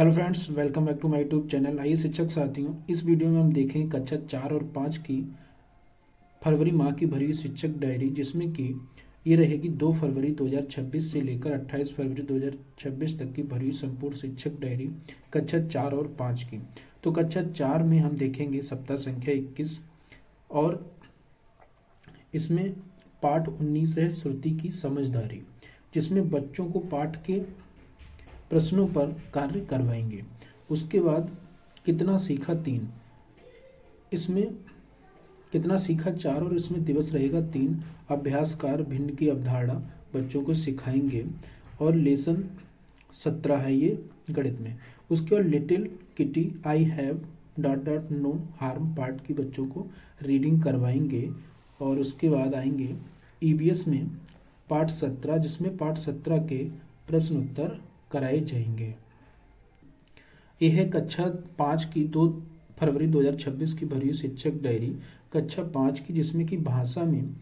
Hello friends, welcome back to my YouTube channel. आइए शिक्षक साथियों, इस वीडियो में हम देखेंगे कक्षा 4 और 5 की फरवरी माह की भरी हुई शिक्षक डायरी, जिसमें कि ये रहेगी 2 फरवरी 2026 से लेकर 28 फरवरी 2026 तक की भरी हुई संपूर्ण शिक्षक डायरी कक्षा 4 और 5 की। तो कक्षा 4 में हम देखेंगे सप्ताह संख्या 21 और इसमें पाठ 19 है श्रुति की समझदारी, जिसमें बच्चों को पाठ के प्रश्नों पर कार्य करवाएंगे। उसके बाद कितना सीखा 3, इसमें कितना सीखा 4 और इसमें दिवस रहेगा 3। अभ्यासकार भिन्न की अवधारणा बच्चों को सिखाएंगे और लेसन 17 है ये गणित में। उसके बाद little kitty I have dot dot no harm part की बच्चों को रीडिंग करवाएंगे। और उसके बाद आएंगे ईबीएस में पाठ 17, जिसमें पाठ 17 के प्रश्न उत्तर कराए जाएंगे। यह है कक्षा 5 की 2 फरवरी 2026 की भरी हुई शिक्षक डायरी कक्षा 5 की, जिसमें कि भाषा में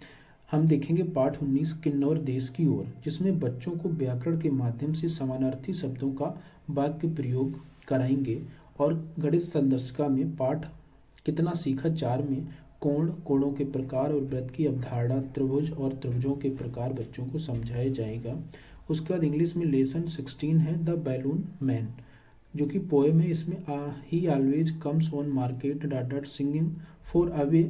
हम देखेंगे पाठ 19 किन्नौर देश की ओर, जिसमें बच्चों को व्याकरण के माध्यम से समानार्थी शब्दों का वाक्य प्रयोग कराएंगे। और गणित संदर्शिका में पाठ कितना सीखा 4 में कोण, कोणों के प्रकार और वृत्त की अवधारणा, त्रिभुज और त्रिभुजों के प्रकार बच्चों को समझाया जाएगा। उसके बाद इंग्लिश में लेसन 16 है द बैलून मैन, जो कि पोएम है। इसमें ही always comes on market dot dot singing for away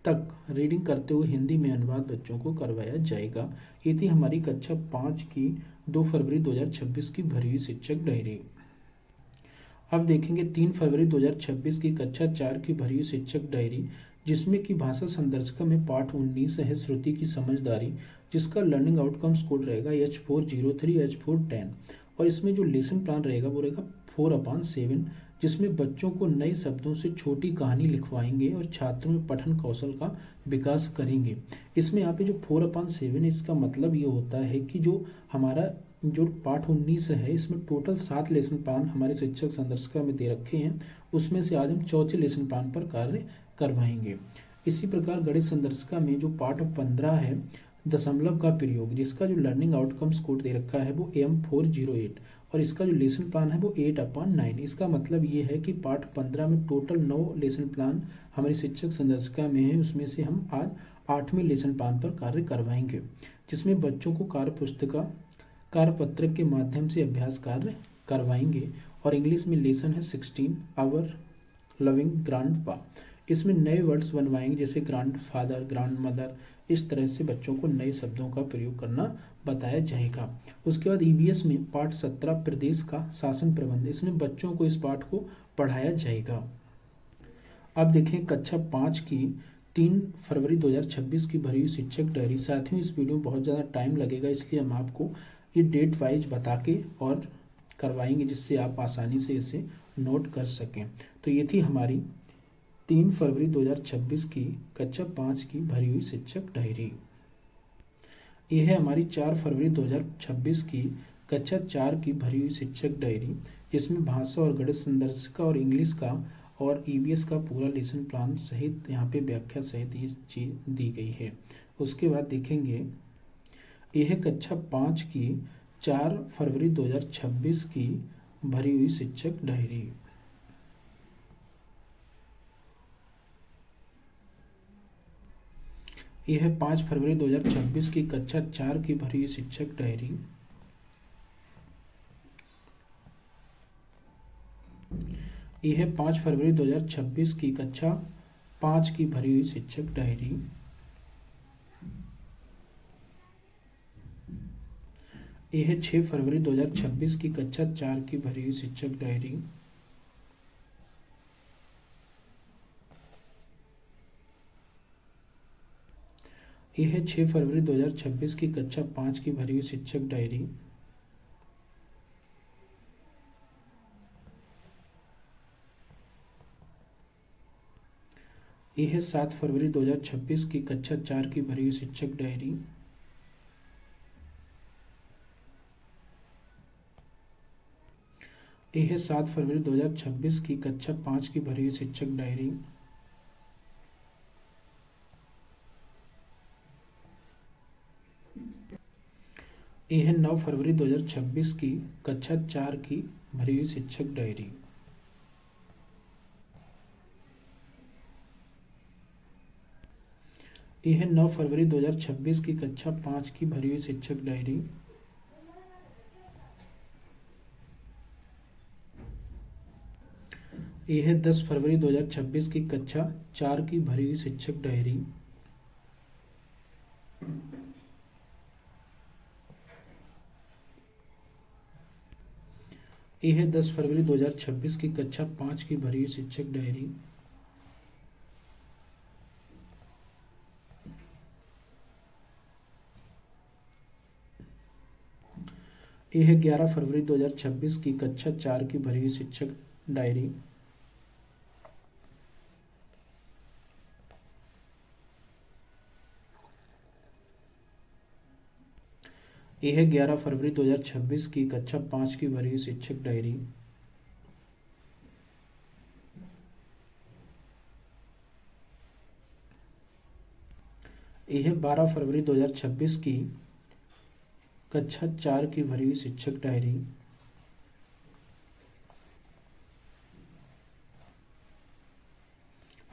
तक रीडिंग करते हुए हिंदी में अनुवाद बच्चों को करवाया जाएगा। ये थी हमारी कक्षा 5 की 2 फरवरी 2026 की भरी हुई शिक्षक डायरी। अब देखेंगे 3 फरवरी 2026 की कक्षा 4 की भरी हुई शिक्षक डायरी, जिसमें कि भाषा संदर्शिका में पाठ 19 है श्रुति की समझदारी, जिसका लर्निंग आउटकम्स कोड रहेगा H403 H410। और इसमें जो लेसन प्लान रहेगा वो रहेगा 4/7, जिसमें बच्चों को नए शब्दों से छोटी कहानी लिखवाएंगे और छात्रों में पठन कौशल का विकास करेंगे। इसमें यहाँ पे जो 4/7 है, इसका मतलब ये होता है कि जो हमारा जो पाठ 19 है, इसमें टोटल 7 लेसन प्लान हमारे शिक्षक संदर्शिका में दे रखे हैं। उसमें से आज हम चौथे लेसन प्लान पर कार्य करवाएंगे। इसी प्रकार गणित संदर्शिका में जो पाठ 15 है दशमलव का प्रयोग, जिसका जो लर्निंग आउटकम्स कोड दे रखा है वो M408, और इसका जो लेसन प्लान है वो 8/9। इसका मतलब ये है कि पाठ 15 में टोटल 9 लेसन प्लान हमारी शिक्षक संदर्शिका में है। उसमें से हम आज 8वें लेसन प्लान पर कार्य करवाएंगे, जिसमें बच्चों को कार्य पुस्तिका कार्यपत्रक के माध्यम से अभ्यास कार्य करवाएंगे। और इंग्लिश में लेसन है 16 आवर लविंग ग्रांड पा। इसमें नए वर्ड्स बनवाएंगे, जैसे ग्रांड फादर, ग्रांड मदर। इस तरह से बच्चों को नए शब्दों का प्रयोग करना बताया जाएगा। उसके बाद ईवीएस में पाठ 17 प्रदेश का शासन प्रबंध, इसमें बच्चों को इस पाठ को पढ़ाया जाएगा। अब देखें कक्षा 5 की 3 फरवरी 2026 की भरी हुई शिक्षक डायरी। साथियों, इस वीडियो में बहुत ज़्यादा टाइम लगेगा, इसलिए हम आपको ये डेट वाइज बता के और करवाएंगे, जिससे आप आसानी से इसे नोट कर सकें। तो ये थी हमारी 3 फरवरी 2026 की कक्षा 5 की भरी हुई शिक्षक डायरी। यह है हमारी 4 फरवरी 2026 की कक्षा 4 की भरी हुई शिक्षक डायरी, जिसमें भाषा और गणित संदर्शिका और इंग्लिश का और ईवीएस का पूरा लेसन प्लान सहित यहाँ पे व्याख्या सहित ये चीज दी गई है। उसके बाद देखेंगे यह है कक्षा 5 की 4 फरवरी 2026 की भरी हुई शिक्षक डायरी। यह है 5 फरवरी 2026 की कक्षा 4 की भरी हुई शिक्षक डायरी। यह है 5 फरवरी 2026 की कक्षा 5 की भरी हुई शिक्षक डायरी। यह है 6 फरवरी 2026 की कक्षा 4 की भरी हुई शिक्षक डायरी। यह है 6 फरवरी 2026 की कक्षा 5 की भरी हुई शिक्षक डायरी। यह है 7 फरवरी 2026 की कक्षा 4 की भरी हुई शिक्षक डायरी। यह है 7 फरवरी 2026 की कक्षा 5 की भरी हुई शिक्षक डायरी। यह है 9 फरवरी 2026 की कक्षा 4 की भरी हुई शिक्षक डायरी। ये है 9 फरवरी 2026 की कक्षा 5 की भरी हुई शिक्षक डायरी। ये है 10 फरवरी 2026 की कक्षा 4 की भरी हुई शिक्षक डायरी। ये है 10 फरवरी 2026 की कक्षा 5 की भरी हुई शिक्षक डायरी। ये है 11 फरवरी 2026 की कक्षा 4 की भरी हुई शिक्षक डायरी। ये है 11 फरवरी 2026 की कक्षा 5 की भरी हुई शिक्षक डायरी। ये है 12 फरवरी 2026 की कक्षा 4 की भरी हुई शिक्षक डायरी।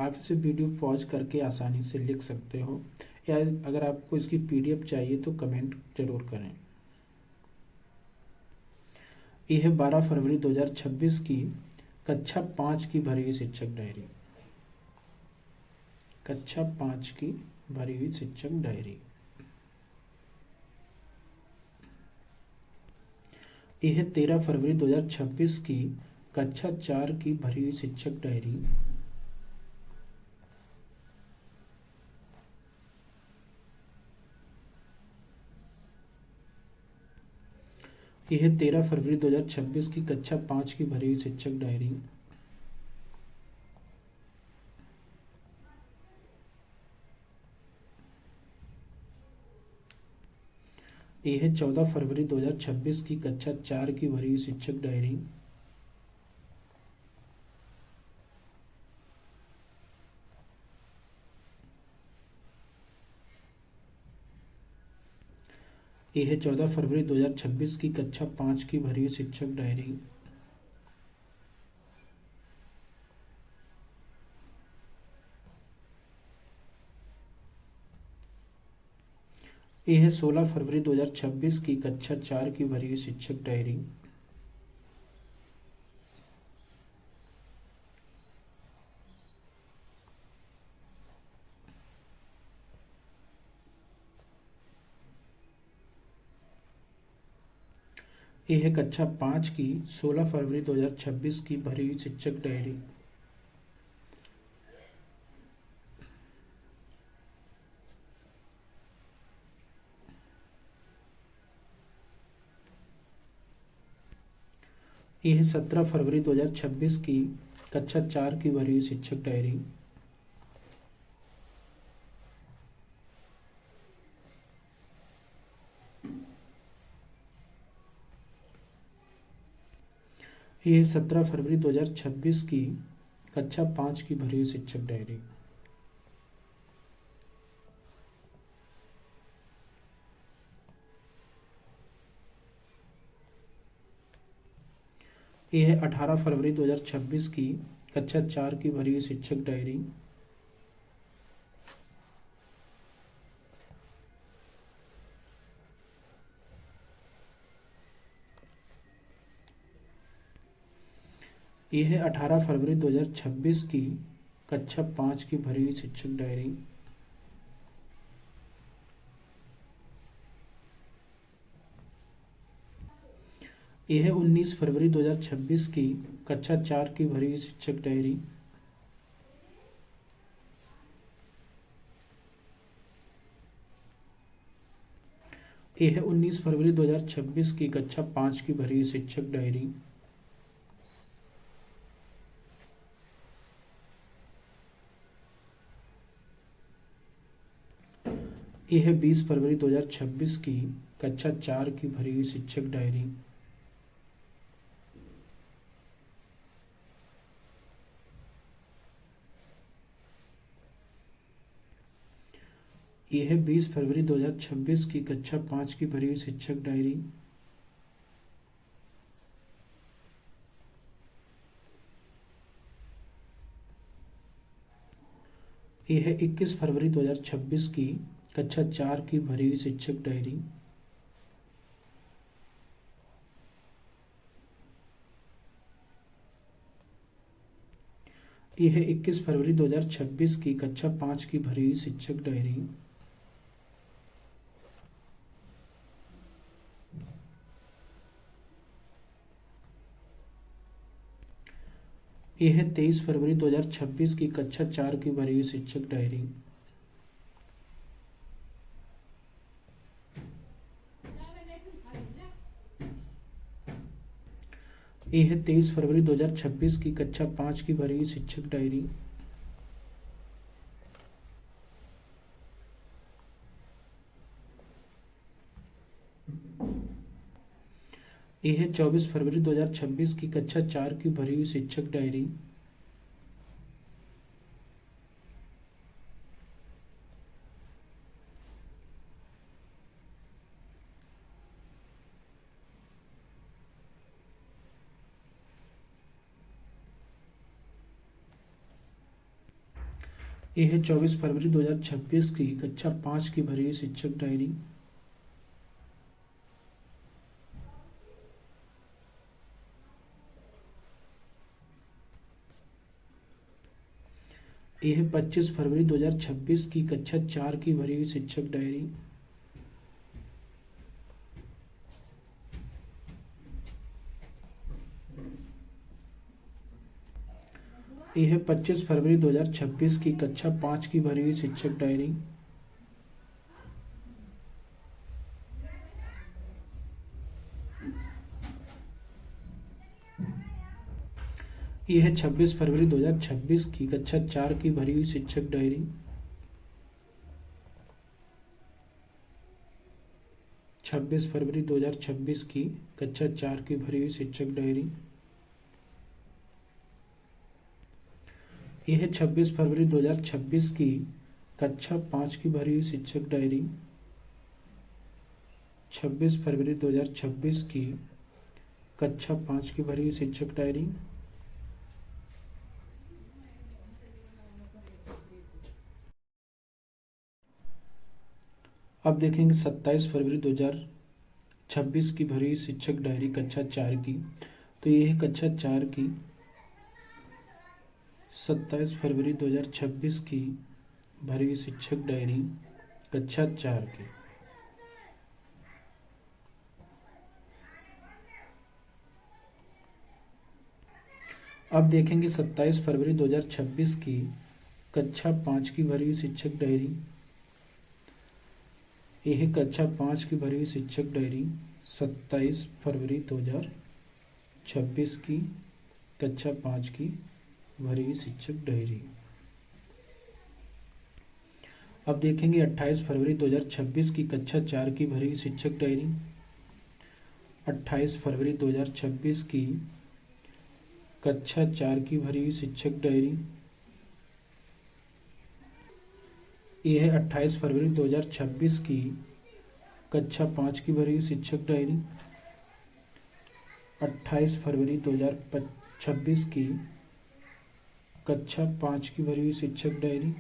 आप इसे वीडियो पॉज करके आसानी से लिख सकते हो, या अगर आपको इसकी पीडीएफ चाहिए तो कमेंट जरूर करें। यह है 12 फरवरी 2026 की कक्षा 5 की भरी हुई शिक्षक डायरी। कक्षा 5 की भरी हुई शिक्षक डायरी। यह है 13 फरवरी 2026 की कक्षा 4 की भरी हुई शिक्षक डायरी। यह है 13 फरवरी 2026 की कक्षा 5 की भरी हुई शिक्षक डायरी। यह है 14 फरवरी 2026 की कक्षा 4 की भरी हुई शिक्षक डायरी। यह है 14 फरवरी 2026 की कक्षा 5 की भरी हुई शिक्षक डायरी। यह है 16 फरवरी 2026 की कक्षा 4 की भरी हुई शिक्षक डायरी। यह है कक्षा 5 की 16 फरवरी 2026 की भरी हुई शिक्षक डायरी। यह है 17 फरवरी 2026 की कक्षा 4 की भरी हुई शिक्षक डायरी। यह है 17 फरवरी 2026 की कक्षा 5 की भरी हुई शिक्षक डायरी। यह है 18 फरवरी 2026 की कक्षा 4 की भरी हुई शिक्षक डायरी। यह है 18 फरवरी 2026 की कक्षा 5 की भरी हुई शिक्षक डायरी। यह है 19 फरवरी 2026 की कक्षा 4 की भरी हुई शिक्षक डायरी। यह है 19 फरवरी 2026 की कक्षा 5 की भरी हुई शिक्षक डायरी। यह है 20 फरवरी 2026 की कक्षा 4 की भरी हुई शिक्षक डायरी। यह है 20 फरवरी 2026 की कक्षा 5 की भरी हुई शिक्षक डायरी। ये है 21 फरवरी 2026 की कक्षा 4 की भरी हुई शिक्षक डायरी। ये है 21 फरवरी 2026 की कक्षा 5 की भरी हुई शिक्षक डायरी। ये है 23 फरवरी 2026 की कक्षा 4 की भरी हुई शिक्षक डायरी। ये है 23 फरवरी 2026 की कक्षा 5 की भरी हुई शिक्षक डायरी। ये है 24 फरवरी 2026 की कक्षा 4 की भरी हुई शिक्षक डायरी। ये है 24 फरवरी 2026 की कक्षा 5 की भरी हुई शिक्षक डायरी। ये है 25 फरवरी 2026 की कक्षा 4 की भरी हुई शिक्षक डायरी। ये है 25 फरवरी 2026 की कक्षा 5 की भरी हुई शिक्षक डायरी। ये है 26 फरवरी 2026 की कक्षा 4 की भरी हुई शिक्षक डायरी। 26 फरवरी 2026 की कक्षा 4 की भरी हुई शिक्षक डायरी। यह है 26 फरवरी 2026 की कक्षा 5 की भरी हुई शिक्षक डायरी। 26 फरवरी 2026 की कक्षा 5 की भरी हुई शिक्षक डायरी। अब देखेंगे 27 फरवरी 2026 की भरी हुई शिक्षक डायरी कक्षा 4 की। तो ये है कक्षा 4 की 27 फरवरी 2026 की भरी हुई शिक्षक डायरी कक्षा 4 की। अब देखेंगे 27 फरवरी 2026 की कक्षा 5 की भरी हुई शिक्षक डायरी। यह है कक्षा 5 की भरी हुई शिक्षक डायरी 27 फरवरी 2026 की कक्षा 5 की भरी हुई शिक्षक डायरी। अब देखेंगे 28 फरवरी 2026 की कक्षा 4 की भरी हुई शिक्षक डायरी। 28 फरवरी 2026 की कक्षा 4 की भरी हुई शिक्षक डायरी। यह है 28 फरवरी 2026 की कक्षा 5 की भरी हुई शिक्षक डायरी। 28 फरवरी 2026 की कक्षा 5 की भरी हुई शिक्षक डायरी।